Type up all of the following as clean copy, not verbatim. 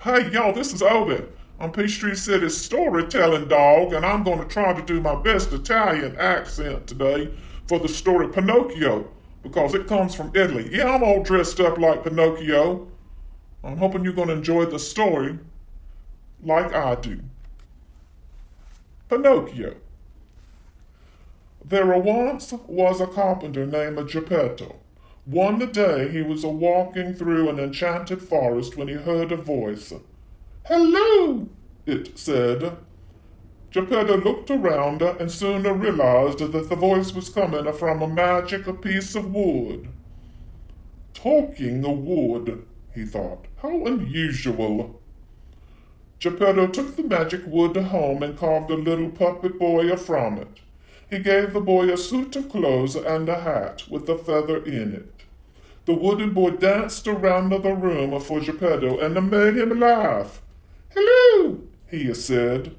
Hey, y'all, this is Obi. I'm Peachtree City's storytelling dog, and I'm going to try to do my best Italian accent today for the story Pinocchio, because it comes from Italy. Yeah, I'm all dressed up like Pinocchio. I'm hoping you're going to enjoy the story like I do. Pinocchio. There once was a carpenter named Geppetto. One day he was walking through an enchanted forest when he heard a voice. "Hello," it said. Geppetto looked around and soon realized that the voice was coming from a magic piece of wood. Talking wood, he thought. How unusual. Geppetto took the magic wood home and carved a little puppet boy from it. He gave the boy a suit of clothes and a hat with a feather in it. The wooden boy danced around the room for Geppetto and made him laugh. "Hello," he said.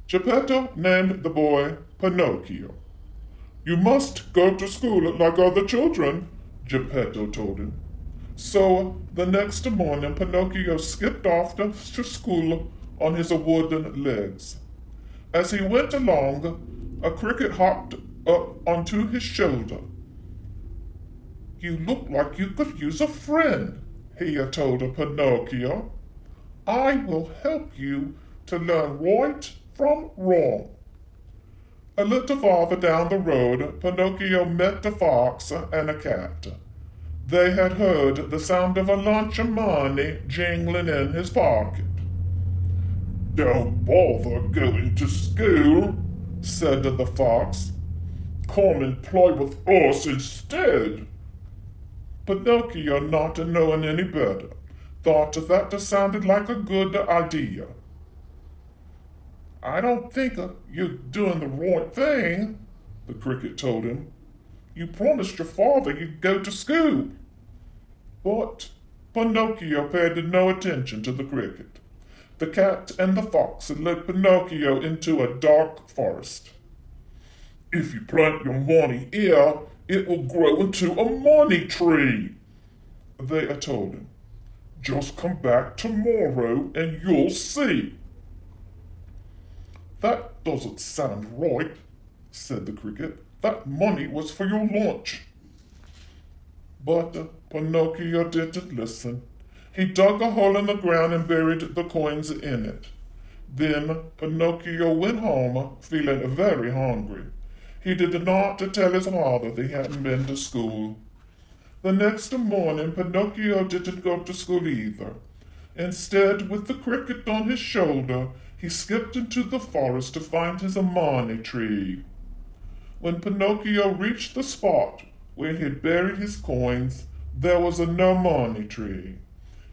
Geppetto named the boy Pinocchio. "You must go to school like other children," Geppetto told him. So the next morning Pinocchio skipped off to school on his wooden legs. As he went along, a cricket hopped up onto his shoulder. "You look like you could use a friend," he told Pinocchio. "I will help you to learn right from wrong." A little farther down the road, Pinocchio met a fox and a cat. They had heard the sound of a lunch money jingling in his pocket. "Don't bother going to school," said the fox. "Come and play with us instead." Pinocchio, not knowing any better, thought that sounded like a good idea. "I don't think you're doing the right thing," the cricket told him. "You promised your father you'd go to school." But Pinocchio paid no attention to the cricket. The cat and the fox led Pinocchio into a dark forest. "If you plant your money here, it will grow into a money tree," they told him. "Just come back tomorrow and you'll see." "That doesn't sound right," said the cricket. "That money was for your lunch." But Pinocchio didn't listen. He dug a hole in the ground and buried the coins in it. Then Pinocchio went home feeling very hungry. He did not tell his father that he hadn't been to school. The next morning Pinocchio didn't go to school either. Instead, with the cricket on his shoulder, he skipped into the forest to find his money tree. When Pinocchio reached the spot where he had buried his coins, there was no money tree.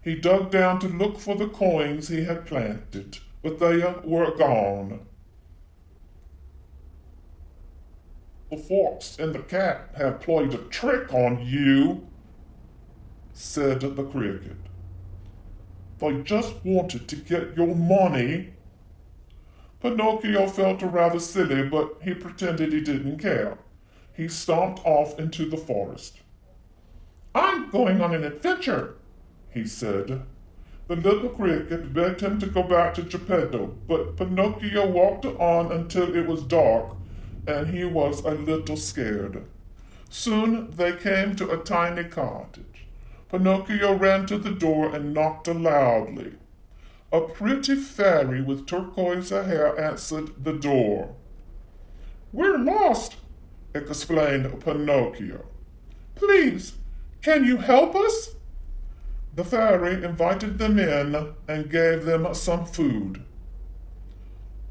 He dug down to look for the coins he had planted, but they were gone. "The fox and the cat have played a trick on you," said the cricket. "They just wanted to get your money." Pinocchio felt rather silly, but he pretended he didn't care. He stomped off into the forest. "I'm going on an adventure," he said. The little cricket begged him to go back to Geppetto, but Pinocchio walked on until it was dark, and he was a little scared. Soon they came to a tiny cottage. Pinocchio ran to the door and knocked loudly. A pretty fairy with turquoise hair answered the door. "We're lost," explained Pinocchio. "Please, can you help us?" The fairy invited them in and gave them some food.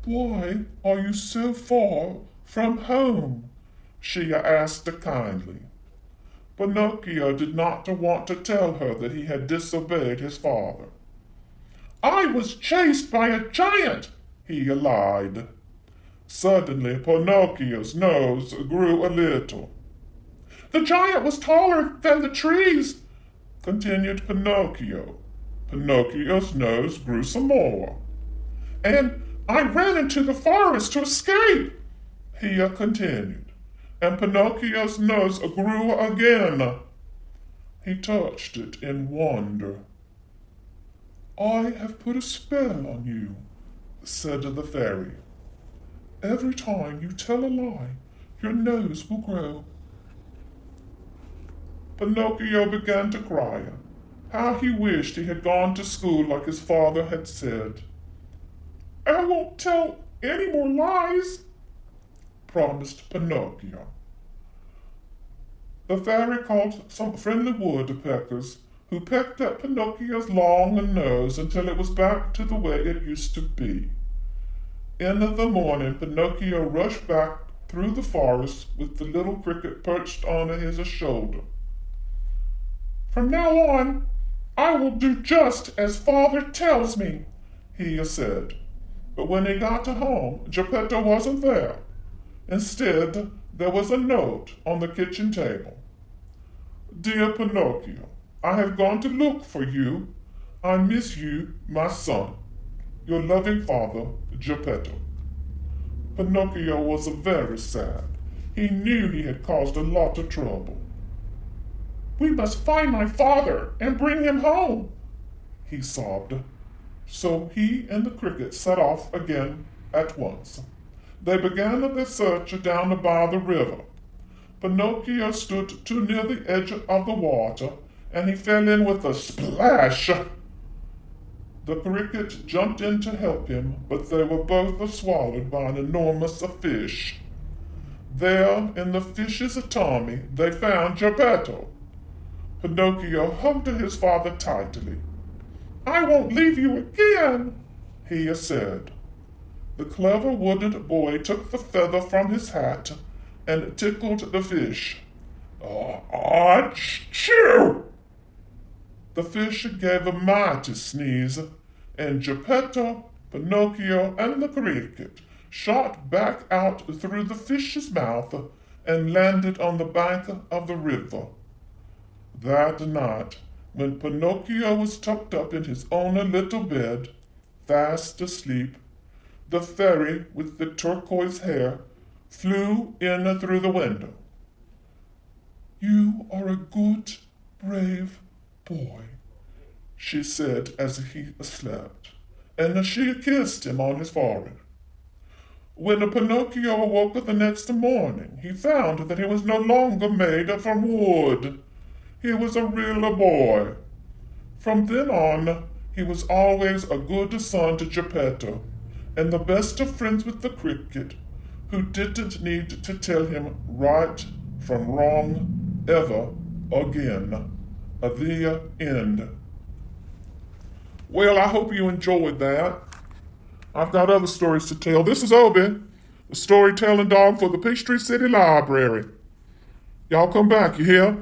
"Why are you so far from home?" she asked kindly. Pinocchio did not want to tell her that he had disobeyed his father. "I was chased by a giant," he lied. Suddenly Pinocchio's nose grew a little. "The giant was taller than the trees," continued Pinocchio. Pinocchio's nose grew some more. "And I ran into the forest to escape," he continued. And Pinocchio's nose grew again. He touched it in wonder. I have put a spell on you, said the fairy. Every time you tell a lie, your nose will grow. Pinocchio began to cry. How he wished he had gone to school like his father had said. I won't tell any more lies, promised Pinocchio. The fairy called some friendly woodpeckers, who pecked at Pinocchio's long nose until it was back to the way it used to be. In the morning, Pinocchio rushed back through the forest with the little cricket perched on his shoulder. From now on, I will do just as father tells me, he said. But when he got home, Geppetto wasn't there. Instead, there was a note on the kitchen table. Dear Pinocchio, I have gone to look for you. I miss you, my son. Your loving father, Geppetto. Pinocchio was very sad. He knew he had caused a lot of trouble. We must find my father and bring him home, he sobbed. So he and the cricket set off again at once. They began their search down by the river. Pinocchio stood too near the edge of the water, and he fell in with a splash. The cricket jumped in to help him, but they were both swallowed by an enormous fish. There, in the fish's tummy, they found Geppetto. Pinocchio hugged his father tightly. I won't leave you again, he said. The clever wooden boy took the feather from his hat and tickled the fish. Achoo! The fish gave a mighty sneeze, and Geppetto, Pinocchio, and the cricket shot back out through the fish's mouth and landed on the bank of the river. That night, when Pinocchio was tucked up in his own little bed, fast asleep, the fairy with the turquoise hair flew in through the window. You are a good, brave boy, she said as he slept, and she kissed him on his forehead. When Pinocchio awoke the next morning, he found that he was no longer made from wood. He was a real boy. From then on, he was always a good son to Geppetto, and the best of friends with the cricket, who didn't need to tell him right from wrong ever again. The end. Well, I hope you enjoyed that. I've got other stories to tell. This is Obi, the storytelling dog for the Peachtree City Library. Y'all come back, you hear?